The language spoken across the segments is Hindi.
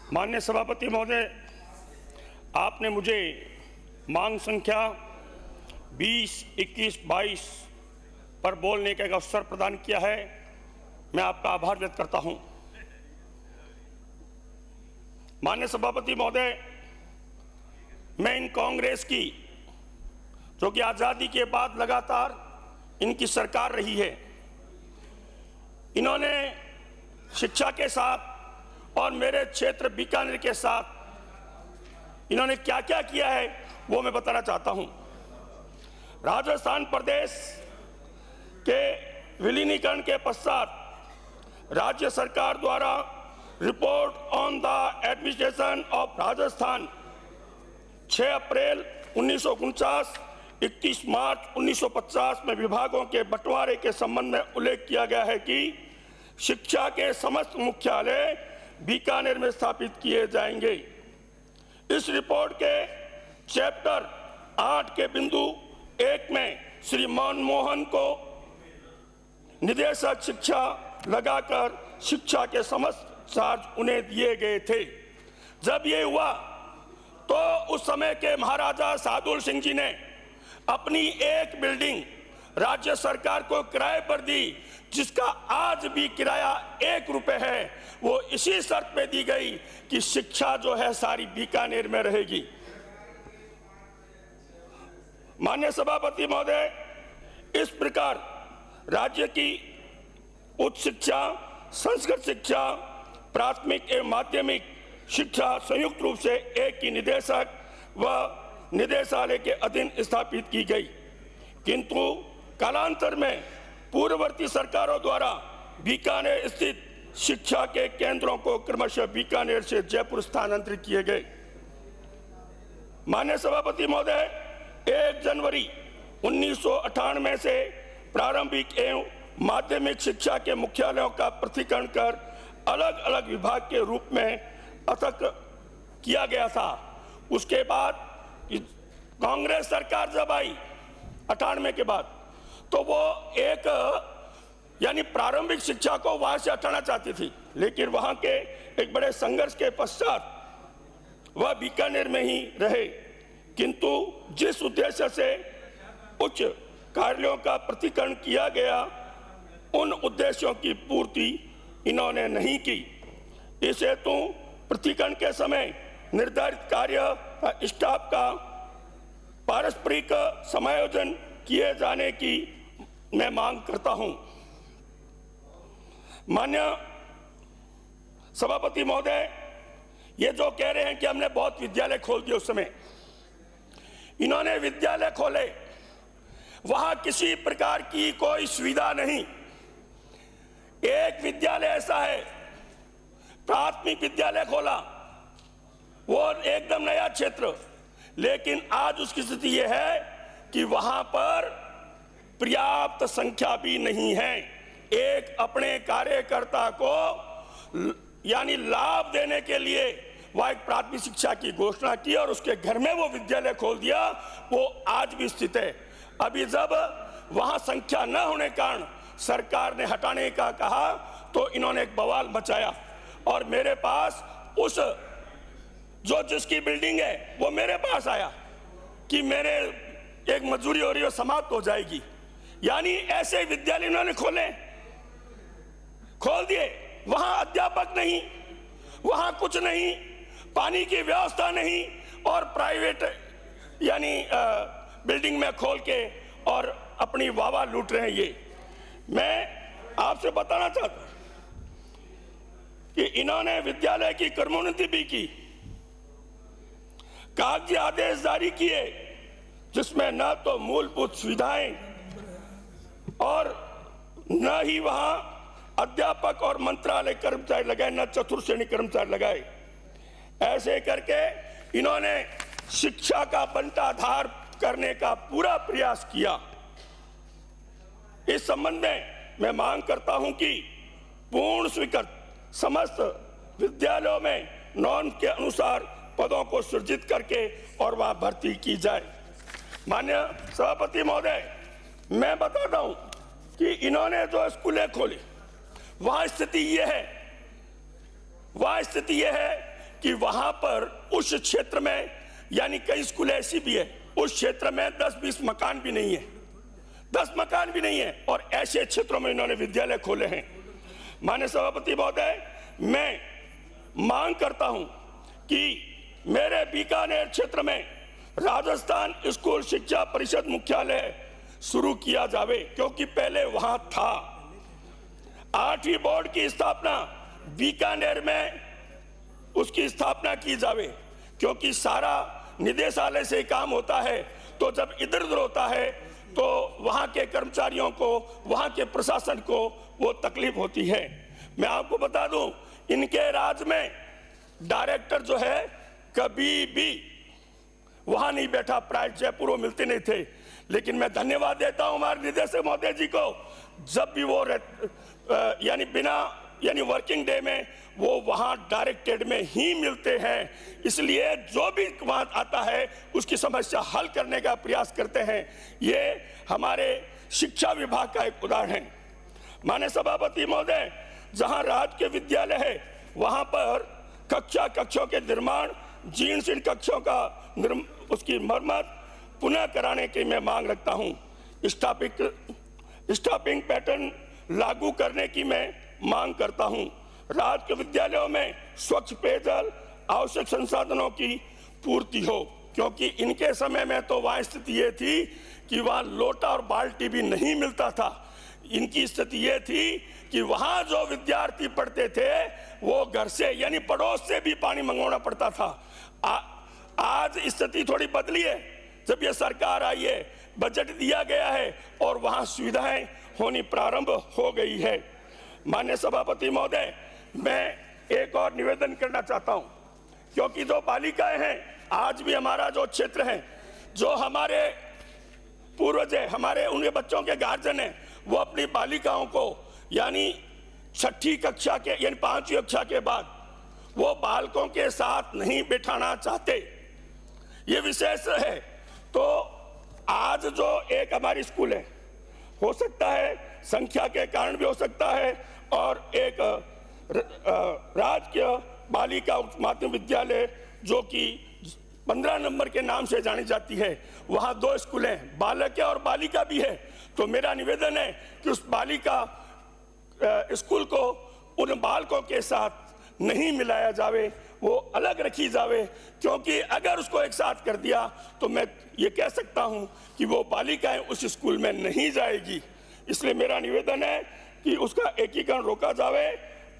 माननीय सभापति महोदय, आपने मुझे मांग संख्या 20, 21, 22 पर बोलने का एक अवसर प्रदान किया है। मैं आपका आभार व्यक्त करता हूं। माननीय सभापति महोदय, मैं इन कांग्रेस की, जो कि आज़ादी के बाद लगातार इनकी सरकार रही है, इन्होंने शिक्षा के साथ और मेरे क्षेत्र बीकानेर के साथ इन्होंने क्या क्या किया है वो मैं बताना चाहता हूं। राजस्थान प्रदेश के विलीनीकरण के पश्चात राज्य सरकार द्वारा report on the administration of Rajasthan 6 अप्रैल 1949, 31 मार्च 1950 में विभागों के बंटवारे के संबंध में उल्लेख किया गया है कि शिक्षा के समस्त मुख्यालय बीकानेर में स्थापित किए जाएंगे। इस रिपोर्ट के चैप्टर 8 के बिंदु 1 में श्री मनमोहन को निदेशक शिक्षा लगाकर शिक्षा के समस्त चार्ज उन्हें दिए गए थे। जब ये हुआ तो उस समय के महाराजा सादुल सिंह जी ने अपनी एक बिल्डिंग राज्य सरकार को किराए पर दी, जिसका आज भी किराया 1 रुपए है। वो इसी शर्त पे दी गई कि शिक्षा जो है सारी बीकानेर में रहेगी। माननीय सभापति महोदय, इस प्रकार राज्य की उच्च शिक्षा, संस्कृत शिक्षा, प्राथमिक एवं माध्यमिक शिक्षा संयुक्त रूप से एक ही निदेशक व निदेशालय के अधीन स्थापित की गई, किंतु कालांतर में पूर्ववर्ती सरकारों द्वारा बीकानेर स्थित शिक्षा के केंद्रों को क्रमशः बीकानेर से जयपुर स्थानांतरित किए गए। माननीय सभापति महोदय, 1 जनवरी 1998 से प्रारंभिक एवं माध्यमिक शिक्षा के मुख्यालयों का पृथक्करण कर अलग अलग विभाग के रूप में पृथक किया गया था। उसके बाद कांग्रेस सरकार जब आई 98 के बाद, तो वो एक यानी प्रारंभिक शिक्षा को वहां से हटाना चाहती थी, लेकिन वहां के एक बड़े संघर्ष के पश्चात वह बीकानेर में ही रहे। किंतु जिस उद्देश्य से उच्च कार्यों का पृथक्करण किया गया, उन उद्देश्यों की पूर्ति इन्होंने नहीं की। इस हेतु पृथक्करण के समय निर्धारित कार्य स्टाफ का पारस्परिक समायोजन किए जाने की मैं मांग करता हूं। माननीय सभापति महोदय, ये जो कह रहे हैं कि हमने बहुत विद्यालय खोल दिए, उस समय इन्होंने विद्यालय खोले, वहां किसी प्रकार की कोई सुविधा नहीं। एक विद्यालय ऐसा है, प्राथमिक विद्यालय खोला, वो एकदम नया क्षेत्र, लेकिन आज उसकी स्थिति यह है कि वहां पर पर्याप्त संख्या भी नहीं है। एक अपने कार्यकर्ता को यानी लाभ देने के लिए वह एक प्राथमिक शिक्षा की घोषणा की और उसके घर में वो विद्यालय खोल दिया, वो आज भी स्थित है। अभी जब वहां संख्या न होने के कारण सरकार ने हटाने का कहा, तो इन्होंने एक बवाल मचाया और मेरे पास उस जिसकी बिल्डिंग है वो मेरे पास आया कि मेरे एक मजदूरी हो रही है, समाप्त हो जाएगी। यानी ऐसे विद्यालय इन्होंने खोल दिए, वहां अध्यापक नहीं, वहां कुछ नहीं, पानी की व्यवस्था नहीं, और प्राइवेट यानी बिल्डिंग में खोल के और अपनी वाहवाही लूट रहे हैं। ये मैं आपसे बताना चाहता हूं कि इन्होंने विद्यालय की क्रमोन्नति भी की, कागजी आदेश जारी किए, जिसमें न तो मूलभूत सुविधाएं और न ही वहां अध्यापक और मंत्रालय कर्मचारी लगाए, न चतुर्थ श्रेणी कर्मचारी लगाए। ऐसे करके इन्होंने शिक्षा का बंटाधार करने का पूरा प्रयास किया। इस संबंध में मैं मांग करता हूं कि पूर्ण स्वीकृत समस्त विद्यालयों में नॉर्म के अनुसार पदों को सृजित करके और वहां भर्ती की जाए। माननीय सभापति महोदय, मैं बताता हूं कि इन्होंने जो स्कूलें खोली, वहां स्थिति यह है कि वहां पर उस क्षेत्र में, यानी कई स्कूल ऐसी भी है उस क्षेत्र में 10-20 मकान भी नहीं है, 10 मकान भी नहीं है, और ऐसे क्षेत्रों में इन्होंने विद्यालय खोले हैं। माननीय सभापति महोदय, मैं मांग करता हूं कि मेरे बीकानेर क्षेत्र में राजस्थान स्कूल शिक्षा परिषद मुख्यालय शुरू किया जावे, क्योंकि पहले वहां था। 8वीं बोर्ड की स्थापना बीकानेर में उसकी स्थापना की जावे, क्योंकि सारा निदेशालय से काम होता है, तो जब इधर उधर होता है तो वहां के कर्मचारियों को, वहां के प्रशासन को वो तकलीफ होती है। मैं आपको बता दूं, इनके राज में डायरेक्टर जो है कभी भी वहां नहीं बैठा, प्राय जयपुर वो मिलते नहीं थे, लेकिन मैं धन्यवाद देता हूं हमारे निदेशक महोदय जी को, जब भी वो यानी वर्किंग डे में वो वहां डायरेक्टेड में ही मिलते हैं, इसलिए जो भी वहां आता है उसकी समस्या हल करने का प्रयास करते हैं। ये हमारे शिक्षा विभाग का एक उदाहरण है। माननीय सभापति महोदय, जहां राज्य के विद्यालय है वहां पर कक्षों के निर्माण, जीर्ण शीर्ण कक्षों का उसकी मरम्मत पुनः कराने की मैं मांग रखता हूं। स्टाफिंग पैटर्न लागू करने की मैं मांग करता हूं। राज्य के विद्यालयों में स्वच्छ पेयजल, आवश्यक संसाधनों की पूर्ति हो, क्योंकि इनके समय में तो वहां स्थिति ये थी कि वहां लोटा और बाल्टी भी नहीं मिलता था। इनकी स्थिति ये थी कि वहां जो विद्यार्थी पढ़ते थे वो घर से यानी पड़ोस से भी पानी मंगवाना पड़ता था। आज स्थिति थोड़ी बदली है, जब ये सरकार आई है, बजट दिया गया है और वहां सुविधाएं होनी प्रारंभ हो गई है। माननीय सभापति महोदय, मैं एक और निवेदन करना चाहता हूं, क्योंकि जो बालिकाएं हैं, आज भी हमारा जो क्षेत्र है, जो हमारे पूर्वज है, हमारे उनके बच्चों के गार्जियन है, वो अपनी बालिकाओं को यानी 6ठी कक्षा के यानी 5वीं कक्षा के बाद वो बालकों के साथ नहीं बिठाना चाहते, ये विशेष है। तो आज जो एक हमारी स्कूल है, हो सकता है संख्या के कारण भी हो सकता है, और एक राजकीय बालिका उच्च माध्यमिक विद्यालय जो कि 15 नंबर के नाम से जानी जाती है, वहां 2 स्कूल हैं, बालक और बालिका भी है। तो मेरा निवेदन है कि उस बालिका स्कूल को उन बालकों के साथ नहीं मिलाया जावे, वो अलग रखी जावे, क्योंकि अगर उसको एक साथ कर दिया तो मैं ये कह सकता हूं कि वो बालिकाएं उस स्कूल में नहीं जाएगी। इसलिए मेरा निवेदन है कि उसका एकीकरण रोका जावे,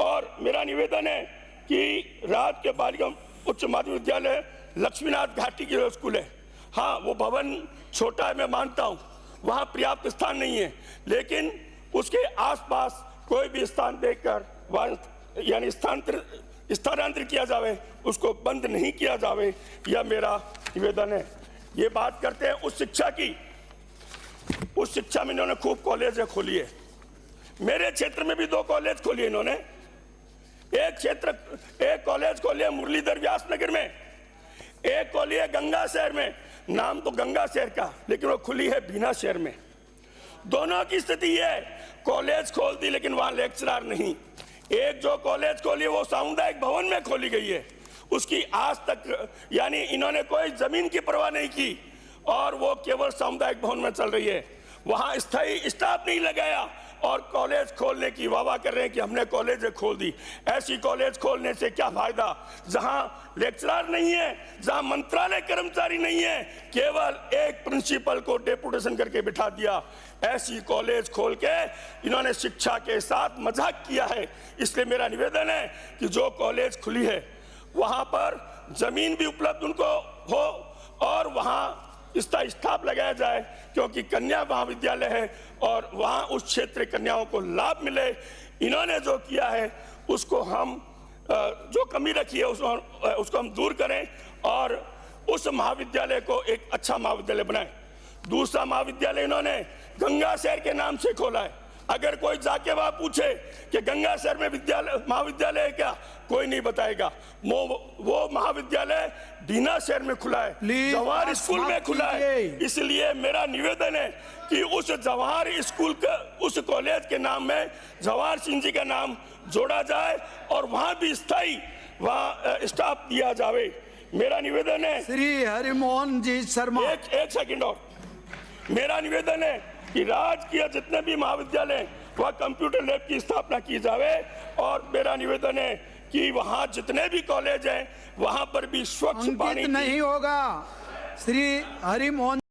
और मेरा निवेदन है कि राज्य के बालिका उच्च माध्यमिक विद्यालय लक्ष्मीनाथ घाटी की जो स्कूल है, हाँ वो भवन छोटा है, मैं मानता हूँ वहाँ पर्याप्त स्थान नहीं है, लेकिन उसके आसपास कोई भी स्थान देखकर वहाँ यानी स्थानांतरित किया जावे, उसको बंद नहीं किया जावे, यह मेरा निवेदन है। ये बात करते हैं उस शिक्षा की, उस शिक्षा में इन्होंने खूब कॉलेज खोली है। मेरे क्षेत्र में भी 2 कॉलेज खोली इन्होंने। एक कॉलेज खोली है मुरलीधर व्यास नगर में, एक खोली है गंगा शहर में, नाम तो गंगा शहर का, लेकिन वो खुली है बीना शहर में। दोनों की स्थिति है, कॉलेज खोल दी लेकिन वहां लेक्चरर नहीं। एक जो कॉलेज खोली है वो सामुदायिक भवन में खोली गई है, उसकी आज तक यानी इन्होंने कोई जमीन की परवाह नहीं की, और वो केवल सामुदायिक भवन में चल रही है, वहां स्थायी स्टाफ नहीं लगाया, और कॉलेज खोलने की वाह कर रहे हैं कि हमने कॉलेज खोल दी। ऐसी कॉलेज खोलने से क्या फायदा, जहां लेक्चरर नहीं है, जहां मंत्रालय कर्मचारी नहीं है, केवल एक प्रिंसिपल को डेपुटेशन करके बिठा दिया। ऐसी कॉलेज खोल के इन्होंने शिक्षा के साथ मजाक किया है। इसलिए मेरा निवेदन है कि जो कॉलेज खुली है वहां पर जमीन भी उपलब्ध उनको हो, और वहां इसका स्टाफ लगाया जाए, क्योंकि कन्या महाविद्यालय है और वहां उस क्षेत्र कन्याओं को लाभ मिले। इन्होंने जो किया है उसको हम जो कमी रखी है उसको हम दूर करें, और उस महाविद्यालय को एक अच्छा महाविद्यालय बनाएं। दूसरा महाविद्यालय इन्होंने गंगा शहर के नाम से खोला है। अगर कोई जाके वहां पूछे कि गंगा शहर में महाविद्यालय है क्या, कोई नहीं बताएगा। वो महाविद्यालय बीना शहर में खुला है, जवाहर स्कूल में खुला है। इसलिए मेरा निवेदन है कि उस जवाहर स्कूल का, उस कॉलेज के नाम में जवाहर सिंह जी का नाम जोड़ा जाए, और वहां भी स्थायी वहाँ स्टाफ दिया जावे। मेरा निवेदन है, श्री हरिमोहन जी शर्मा। एक सेकंड और, मेरा निवेदन है कि राजकीय जितने भी महाविद्यालय हैं, वह कंप्यूटर लैब की स्थापना की जावे। और मेरा निवेदन है कि वहाँ जितने भी कॉलेज हैं वहाँ पर भी स्वच्छ पानी अंकित नहीं होगा। श्री हरिमोहन